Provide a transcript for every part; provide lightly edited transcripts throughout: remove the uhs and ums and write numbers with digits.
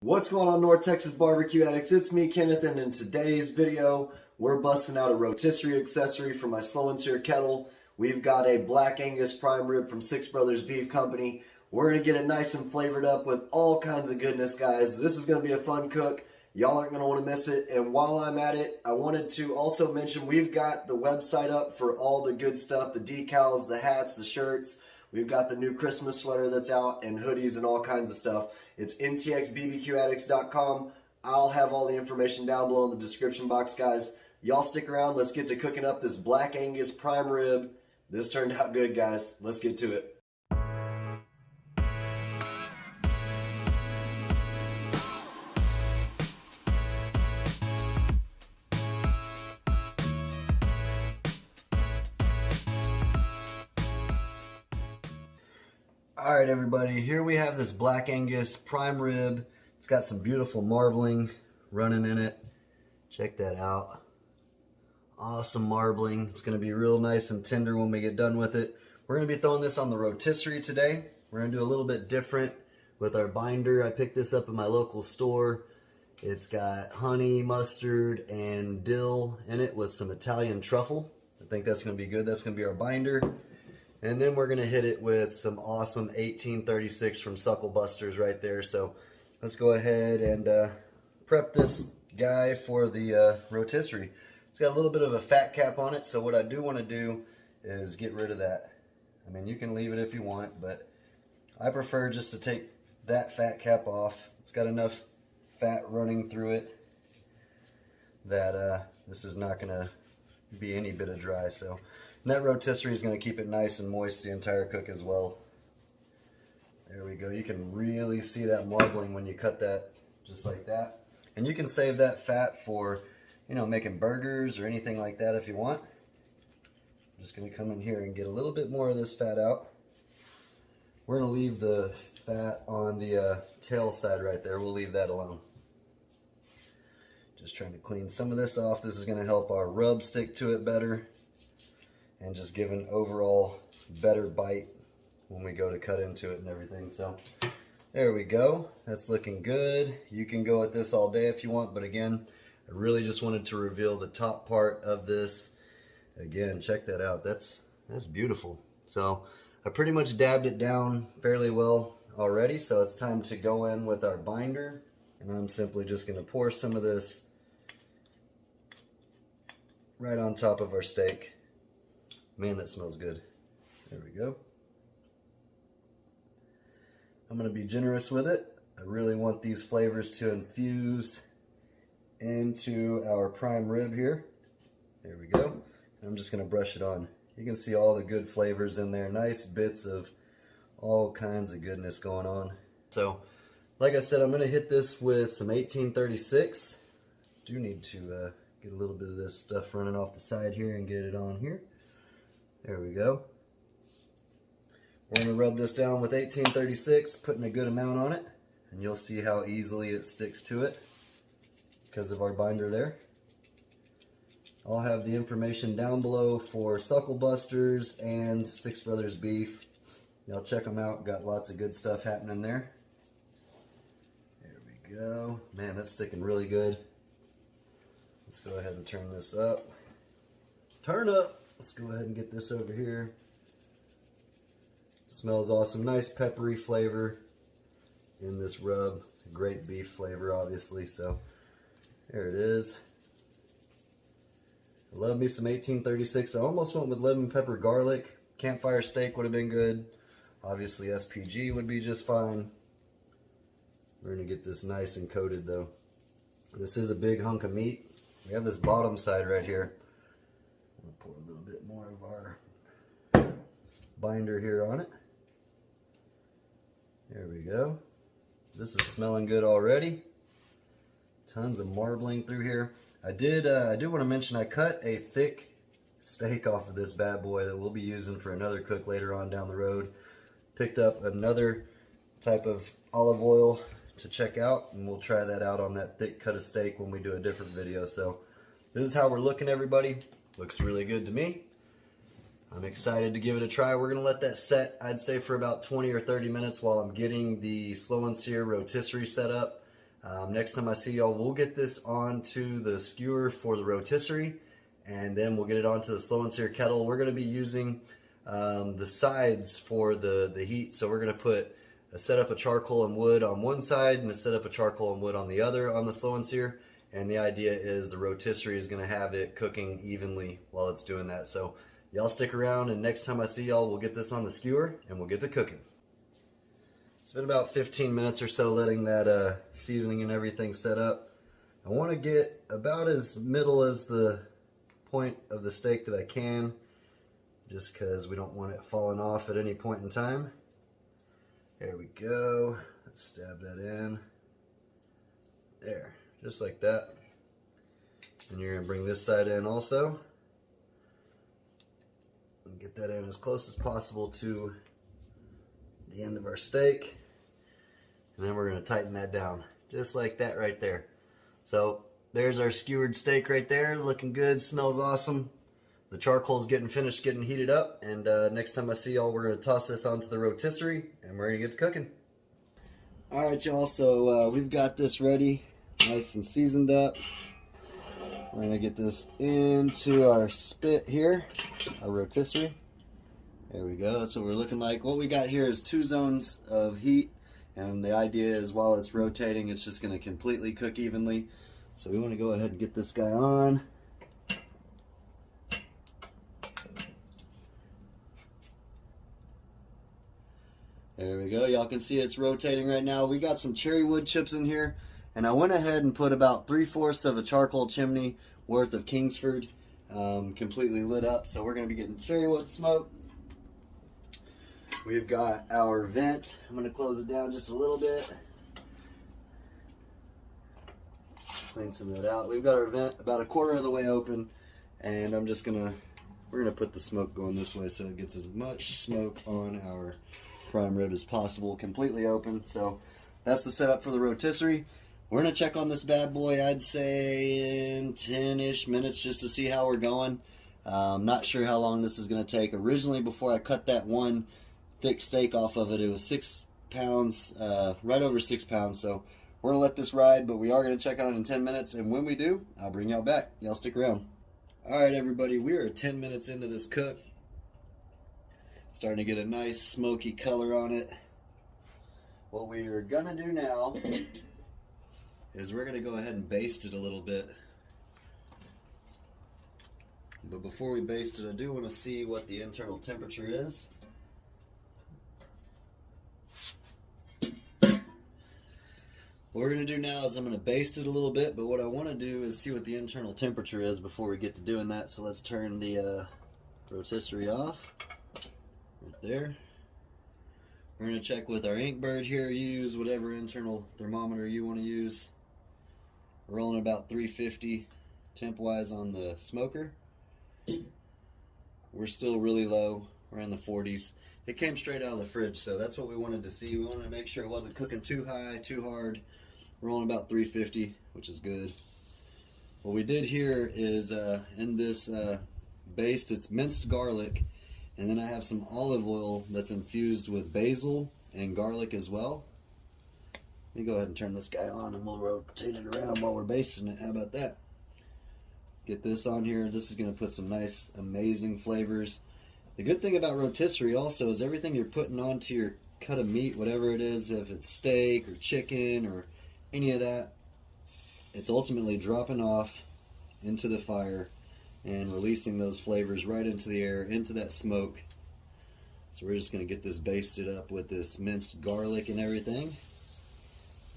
What's going on, North Texas barbecue addicts? It's me, Kenneth, and in today's video, we're busting out a rotisserie accessory for my slow and sear kettle. We've got a black Angus prime rib from Six Brothers Beef Company. We're going to get it nice and flavored up with all kinds of goodness, guys. This is going to be a fun cook. Y'all aren't going to want to miss it. And while I'm at it, I wanted to also mention we've got the website up for all the good stuff, the decals, the hats, the shirts. We've got the new Christmas sweater that's out and hoodies and all kinds of stuff. It's ntxbbqaddicts.com. I'll have all the information down below in the description box, guys. Y'all stick around. Let's get to cooking up this black Angus prime rib. This turned out good, guys. Let's get to it. All right, everybody, here we have this black Angus prime rib. It's got some beautiful marbling running in it. Check that out. Awesome marbling. It's going to be real nice and tender when we get done with it. We're going to be throwing this on the rotisserie today. We're going to do a little bit different with our binder. I picked this up in my local store. It's got honey, mustard, and dill in it with some Italian truffle. I think that's going to be good. That's going to be our binder. And then we're going to hit it with some awesome 1836 from Suckle Busters right there. So let's go ahead and prep this guy for the rotisserie. It's got a little bit of a fat cap on it, so what I do want to do is get rid of that. I mean, you can leave it if you want, but I prefer just to take that fat cap off. It's got enough fat running through it that this is not going to be any bit of dry. So. And that rotisserie is going to keep it nice and moist the entire cook as well. There we go. You can really see that marbling when you cut that just like that. And you can save that fat for, you know, making burgers or anything like that if you want. I'm just going to come in here and get a little bit more of this fat out. We're going to leave the fat on the tail side right there. We'll leave that alone. Just trying to clean some of this off. This is going to help our rub stick to it better and just give an overall better bite when we go to cut into it and everything. So there we go. That's looking good. You can go at this all day if you want, but again, I really just wanted to reveal the top part of this. Again, check that out. That's beautiful. So I pretty much dabbed it down fairly well already, so it's time to go in with our binder. And I'm simply just going to pour some of this right on top of our steak. Man, that smells good. There we go. I'm going to be generous with it. I really want these flavors to infuse into our prime rib here. There we go. I'm just going to brush it on. You can see all the good flavors in there. Nice bits of all kinds of goodness going on. So, like I said, I'm going to hit this with some 1836. Do need to get a little bit of this stuff running off the side here and get it on here. There we go. We're going to rub this down with 1836, putting a good amount on it, and you'll see how easily it sticks to it because of our binder there. I'll have the information down below for Suckle Busters and Six Brothers Beef. Y'all check them out. Got lots of good stuff happening there. There we go. Man, that's sticking really good. Let's go ahead and turn this up. Turn up! Let's go ahead and get this over here. Smells awesome. Nice peppery flavor in this rub. Great beef flavor, obviously. So there it is. I love me some 1836. I almost went with lemon pepper garlic. Campfire steak would have been good. Obviously SPG would be just fine. We're going to get this nice and coated though. This is a big hunk of meat. We have this bottom side right here. I'm going to pour a little bit more of our binder here on it. There we go. This is smelling good already. Tons of marbling through here. I do want to mention I cut a thick steak off of this bad boy that we'll be using for another cook later on down the road. Picked up another type of olive oil to check out, and we'll try that out on that thick cut of steak when we do a different video. So this is how we're looking, everybody. Looks really good to me. I'm excited to give it a try. We're going to let that set, I'd say, for about 20 or 30 minutes while I'm getting the slow and sear rotisserie set up. Next time I see y'all, we'll get this onto the skewer for the rotisserie, and then we'll get it onto the slow and sear kettle. We're going to be using the sides for the heat, so we're going to put a setup of charcoal and wood on one side and a setup of charcoal and wood on the other on the slow and sear. And the idea is the rotisserie is going to have it cooking evenly while it's doing that. So y'all stick around, and next time I see y'all, we'll get this on the skewer and we'll get to cooking. It's been about 15 minutes or so letting that seasoning and everything set up. I want to get about as middle as the point of the steak that I can, just because we don't want it falling off at any point in time. There we go. Let's stab that in. There, just like that. And you're going to bring this side in also. And get that in as close as possible to the end of our steak, and then we're going to tighten that down just like that right there. So there's our skewered steak right there, looking good, smells awesome. The charcoal's getting heated up, and next time I see y'all, we're going to toss this onto the rotisserie and we're going to get to cooking. Alright y'all, so we've got this ready, nice and seasoned up. We're going to get this into our spit here, our rotisserie. There we go, that's what we're looking like. What we got here is 2 zones of heat, and the idea is while it's rotating, it's just going to completely cook evenly. So we want to go ahead and get this guy on. There we go, y'all can see it's rotating right now. We got some cherry wood chips in here, and I went ahead and put about 3/4 of a charcoal chimney worth of Kingsford completely lit up. So we're going to be getting cherry wood smoke. We've got our vent. I'm going to close it down just a little bit. Clean some of that out. We've got our vent about 1/4 of the way open, and we're going to put the smoke going this way so it gets as much smoke on our prime rib as possible, completely open. So that's the setup for the rotisserie. We're going to check on this bad boy, I'd say in 10-ish minutes, just to see how we're going. Not sure how long this is going to take. Originally, before I cut that one thick steak off of it, it was 6 pounds, right over 6 pounds. So we're gonna let this ride, but we are gonna check on it in 10 minutes, and when we do, I'll bring y'all back. Y'all stick around. All right, everybody, we are 10 minutes into this cook. Starting to get a nice smoky color on it. What we are gonna do now is we're gonna go ahead and baste it a little bit. But before we baste it, I do want to see what the internal temperature is. What we're going to do now is I'm going to baste it a little bit, but what I want to do is see what the internal temperature is before we get to doing that. So let's turn the rotisserie off. Right there. We're going to check with our Inkbird here. You use whatever internal thermometer you want to use. We're rolling about 350 temp-wise on the smoker. We're still really low. We're in the 40s. It came straight out of the fridge, so that's what we wanted to see. We wanted to make sure it wasn't cooking too high, too hard. We're rolling about 350, which is good. What we did here is in this baste, it's minced garlic, and then I have some olive oil that's infused with basil and garlic as well. Let me go ahead and turn this guy on, and we'll rotate it around while we're basting it. How about that? Get this on here. This is going to put some nice, amazing flavors. The good thing about rotisserie also is everything you're putting onto your cut of meat, whatever it is, if it's steak or chicken or any of that, it's ultimately dropping off into the fire and releasing those flavors right into the air, into that smoke. So we're just going to get this basted up with this minced garlic and everything.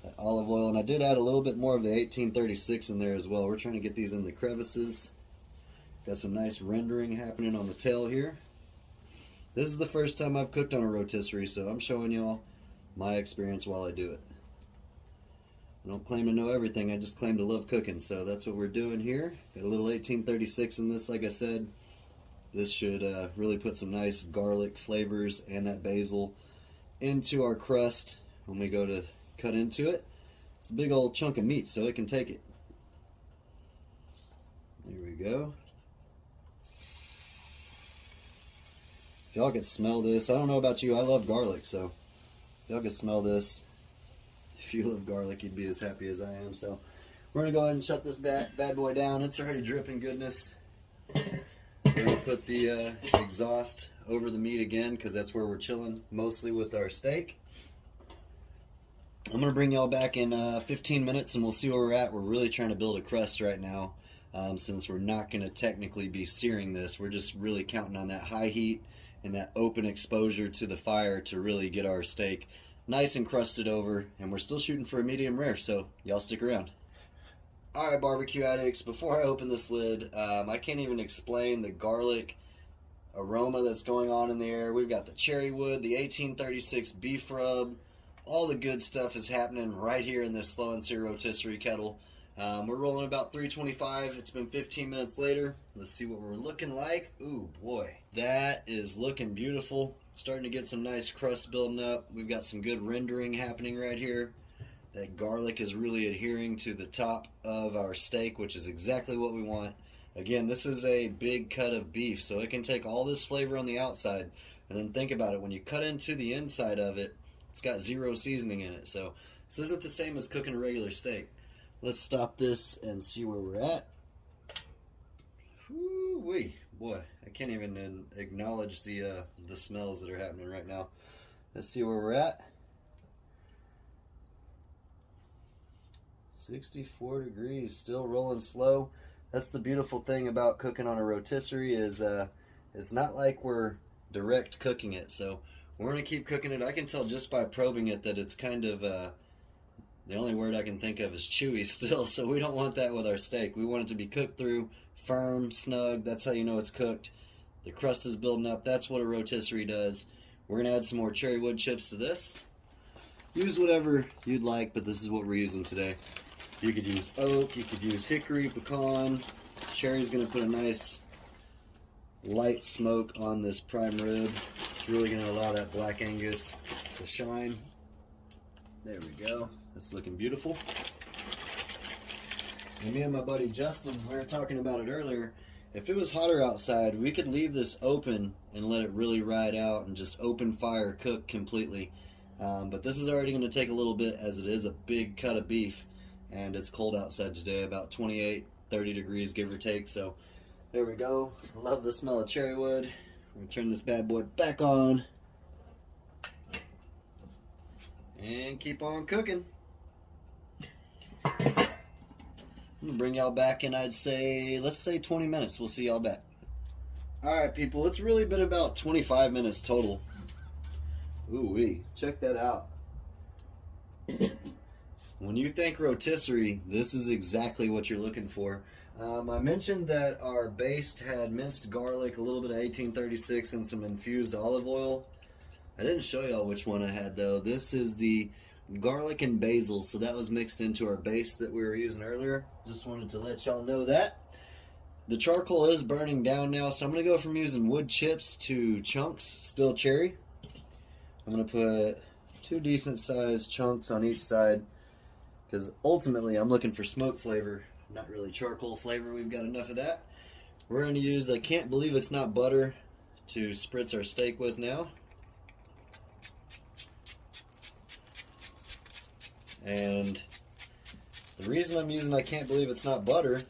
That olive oil, and I did add a little bit more of the 1836 in there as well. We're trying to get these in the crevices. Got some nice rendering happening on the tail here. This is the first time I've cooked on a rotisserie, so I'm showing y'all my experience while I do it. I don't claim to know everything, I just claim to love cooking, so that's what we're doing here. Got a little 1836 in this, like I said. This should really put some nice garlic flavors and that basil into our crust when we go to cut into it. It's a big old chunk of meat, so it can take it. There we go. If y'all can smell this, I don't know about you, I love garlic, so if y'all can smell this, it if you love garlic, you'd be as happy as I am. So we're gonna go ahead and shut this bad boy down. It's already dripping goodness. We're gonna put the exhaust over the meat again because that's where we're chilling mostly with our steak. I'm gonna bring y'all back in 15 minutes and we'll see where we're at. We're really trying to build a crust right now, since we're not gonna technically be searing this. We're just really counting on that high heat and that open exposure to the fire to really get our steak nice and crusted over. And we're still shooting for a medium rare, so y'all stick around. Alright, barbecue addicts, before I open this lid, I can't even explain the garlic aroma that's going on in the air. We've got the cherry wood, the 1836 beef rub, all the good stuff is happening right here in this slow and Sear Rotisserie kettle. We're rolling about 325. It's been 15 minutes later. Let's see what we're looking like. Ooh boy, that is looking beautiful. Starting to get some nice crust building up. We've got some good rendering happening right here. That garlic is really adhering to the top of our steak, which is exactly what we want. Again, this is a big cut of beef, so it can take all this flavor on the outside. And then think about it, when you cut into the inside of it, it's got zero seasoning in it. So this isn't the same as cooking a regular steak. Let's stop this and see where we're at. Whoo-wee. Boy, I can't even acknowledge the smells that are happening right now. Let's see where we're at. 64 degrees, still rolling slow. That's the beautiful thing about cooking on a rotisserie is it's not like we're direct cooking it. So we're going to keep cooking it. I can tell just by probing it that it's kind of, the only word I can think of is chewy still. So we don't want that with our steak. We want it to be cooked through, firm, snug. That's how you know it's cooked. The crust is building up. That's what a rotisserie does. We're going to add some more cherry wood chips to this. Use whatever you'd like, but this is what we're using today. You could use oak, you could use hickory, pecan. Cherry's going to put a nice light smoke on this prime rib. It's really going to allow that black Angus to shine. There we go. That's looking beautiful. And me and my buddy Justin, we were talking about it earlier. If it was hotter outside, we could leave this open and let it really ride out and just open fire cook completely. But this is already going to take a little bit as it is a big cut of beef. And it's cold outside today, about 28, 30 degrees, give or take. So there we go. Love the smell of cherry wood. We're going to turn this bad boy back on. And keep on cooking. I'm going to bring y'all back in, I'd say, let's say 20 minutes. We'll see y'all back. Alright, people, it's really been about 25 minutes total. Ooh-wee, check that out. When you think rotisserie, this is exactly what you're looking for. I mentioned that our baste had minced garlic, a little bit of 1836, and some infused olive oil. I didn't show y'all which one I had, though. This is the garlic and basil, so that was mixed into our baste that we were using earlier. Just wanted to let y'all know that. The charcoal is burning down now, so I'm going to go from using wood chips to chunks, still cherry. I'm going to put 2 decent-sized chunks on each side, because ultimately I'm looking for smoke flavor, not really charcoal flavor. We've got enough of that. We're going to use, I can't believe it's not butter, to spritz our steak with now. And the reason I'm using I can't believe it's not butter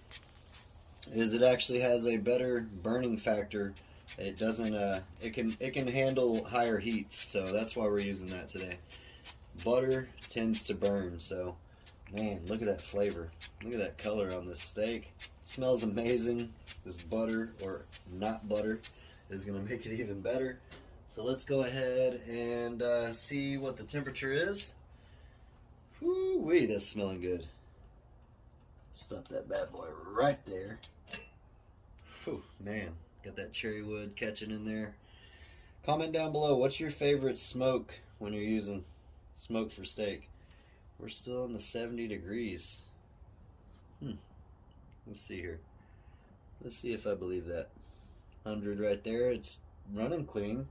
is it actually has a better burning factor. It doesn't, it can handle higher heats, so that's why we're using that today. Butter tends to burn, so man, look at that flavor. Look at that color on this steak. It smells amazing. This butter, or not butter, is going to make it even better. So let's go ahead and see what the temperature is. Whoo-wee, that's smelling good. Stop that bad boy right there. Whew, man, got that cherry wood catching in there. Comment down below, what's your favorite smoke when you're using smoke for steak? We're still in the 70 degrees. Let's see here. Let's see if I believe that. 100 right there. It's running clean.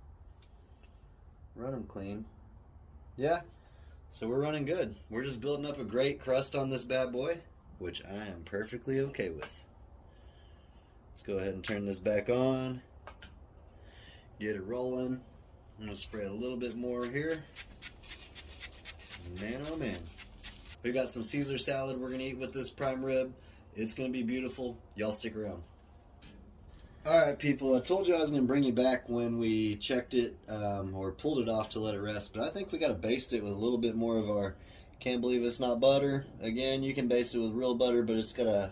Running clean. Yeah. So we're running good. We're just building up a great crust on this bad boy, which I am perfectly okay with. Let's go ahead and turn this back on. Get it rolling. I'm going to spray a little bit more here. Man, oh man. We got some Caesar salad we're gonna eat with this prime rib. It's gonna be beautiful. Y'all stick around. Alright people, I told you I was going to bring you back when we checked it or pulled it off to let it rest, but I think we got to baste it with a little bit more of our can't believe it's not butter. Again, you can baste it with real butter, but it's got a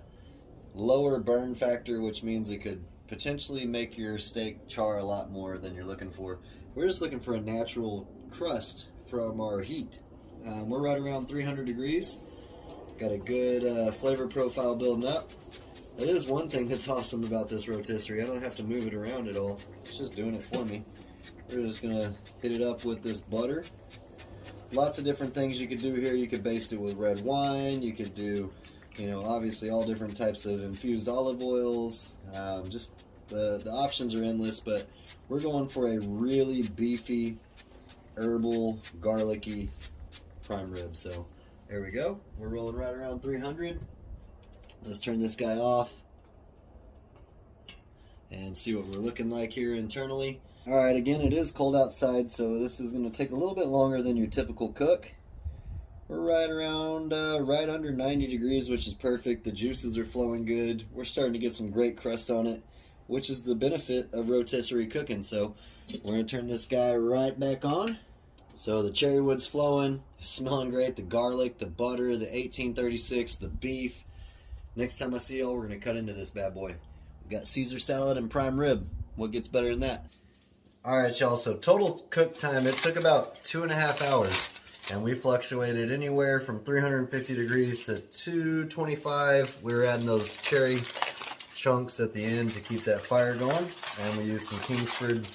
lower burn factor, which means it could potentially make your steak char a lot more than you're looking for. We're just looking for a natural crust from our heat. We're right around 300 degrees. Got a good flavor profile building up. That is one thing that's awesome about this rotisserie. I don't have to move it around at all. It's just doing it for me. We're just gonna hit it up with this butter. Lots of different things you could do here. You could baste it with red wine. You could do, you know, obviously all different types of infused olive oils. Just the options are endless, but we're going for a really beefy, herbal, garlicky prime rib. So there we go. We're rolling right around 300. Let's turn this guy off and see what we're looking like here internally. Alright, again, it is cold outside, so this is going to take a little bit longer than your typical cook. We're right around, right under 90 degrees, which is perfect. The juices are flowing good. We're starting to get some great crust on it, which is the benefit of rotisserie cooking. So we're going to turn this guy right back on. So the cherry wood's flowing, smelling great. The garlic, the butter, the 1836, the beef. Next time I see y'all, we're going to cut into this bad boy. We got Caesar salad and prime rib. What gets better than that? Alright y'all, so total cook time, it took about 2.5 hours. And we fluctuated anywhere from 350 degrees to 225. We were adding those cherry chunks at the end to keep that fire going. And we used some Kingsford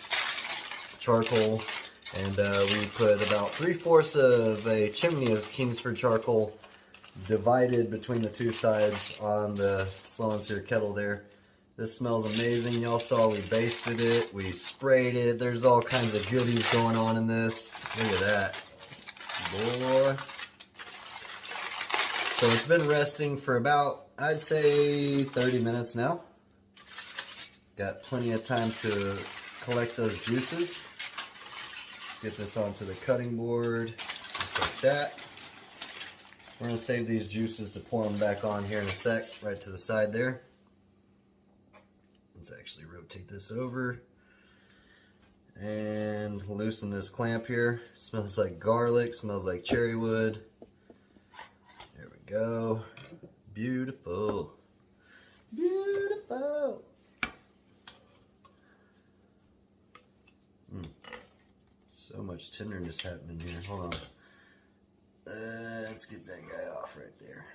charcoal. And we put about 3/4 of a chimney of Kingsford charcoal divided between the two sides on the slow and sear kettle there. This smells amazing. Y'all saw we basted it, we sprayed it. There's all kinds of goodies going on in this. Look at that, boy. So it's been resting for about, I'd say, 30 minutes now. Got plenty of time to collect those juices. Let's get this onto the cutting board, just like that. We're going to save these juices to pour them back on here in a sec, right to the side there. Let's actually rotate this over and loosen this clamp here. Smells like garlic, smells like cherry wood. There we go. Beautiful. Beautiful. So much tenderness happening here. Hold on. Let's get that guy off right there.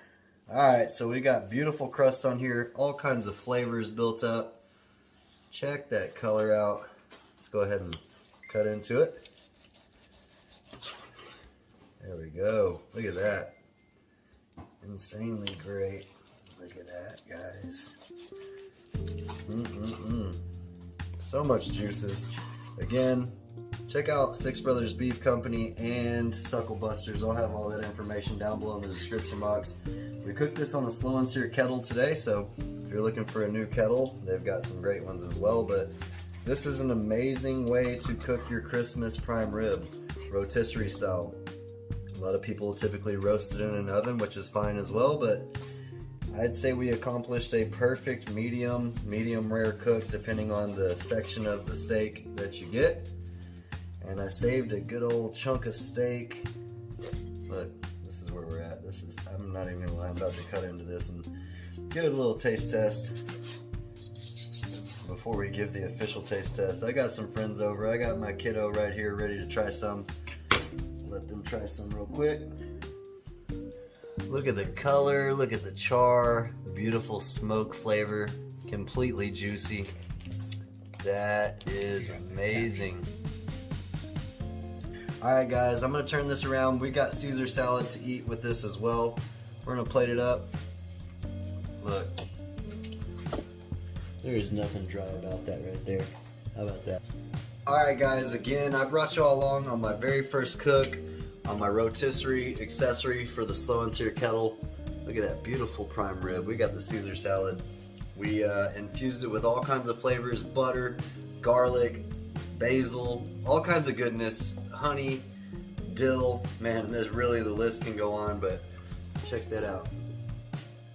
Alright, so we got beautiful crust on here. All kinds of flavors built up. Check that color out. Let's go ahead and cut into it. There we go. Look at that. Insanely great. Look at that, guys. So much juices. Again, check out Six Brothers Beef Company and Suckle Busters. I'll have all that information down below in the description box. We cooked this on a slow and sear kettle today, so if you're looking for a new kettle, they've got some great ones as well. But this is an amazing way to cook your Christmas prime rib, rotisserie style. A lot of people typically roast it in an oven, which is fine as well, but I'd say we accomplished a perfect medium rare cook, depending on the section of the steak that you get. And I saved a good old chunk of steak. Look, this is where we're at. This is, I'm not even gonna lie, I'm about to cut into this and give it a little taste test before we give the official taste test. I got some friends over. I got my kiddo right here ready to try some. Let them try some real quick. Look at the color, look at the char, beautiful smoke flavor, completely juicy. That is amazing. Alright guys, I'm going to turn this around. We got Caesar salad to eat with this as well. We're going to plate it up. Look. There is nothing dry about that right there. How about that? Alright guys, again, I brought y'all along on my very first cook on my rotisserie accessory for the slow and sear kettle. Look at that beautiful prime rib. We got the Caesar salad. We infused it with all kinds of flavors, butter, garlic, basil, all kinds of goodness, honey, dill. Man, there's really, the list can go on, but Check that out.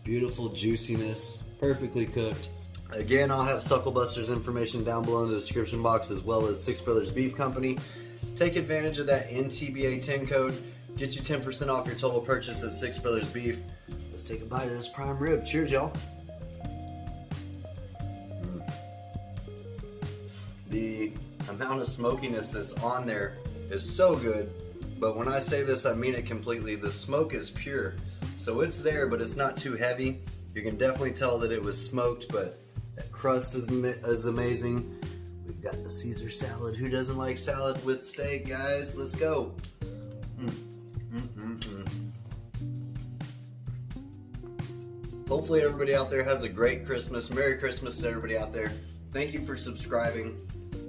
Beautiful juiciness, perfectly cooked. Again, I'll have Suckle Buster's information down below in the description box, as well as Six Brothers Beef Company. Take advantage of that NTBA10 code. Get you 10% off your total purchase at Six Brothers Beef. Let's take a bite of this prime rib. Cheers, y'all. The amount of smokiness that's on there is so good, but when I say this, I mean it completely. The smoke is pure, so it's there, but it's not too heavy. You can definitely tell that it was smoked, but that crust is amazing. We've got the Caesar salad. Who doesn't like salad with steak, guys? Let's go. Hopefully everybody out there has a great Christmas. Merry Christmas to everybody out there. Thank you for subscribing.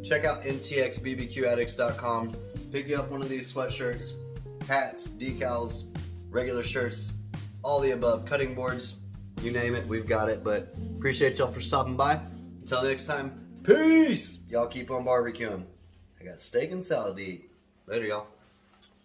Check out ntxbbqaddicts.com. Pick you up one of these sweatshirts, hats, decals, regular shirts, all the above, cutting boards, you name it, we've got it. But appreciate y'all for stopping by. Until next time, peace! Y'all keep on barbecuing. I got steak and salad to eat. Later, y'all.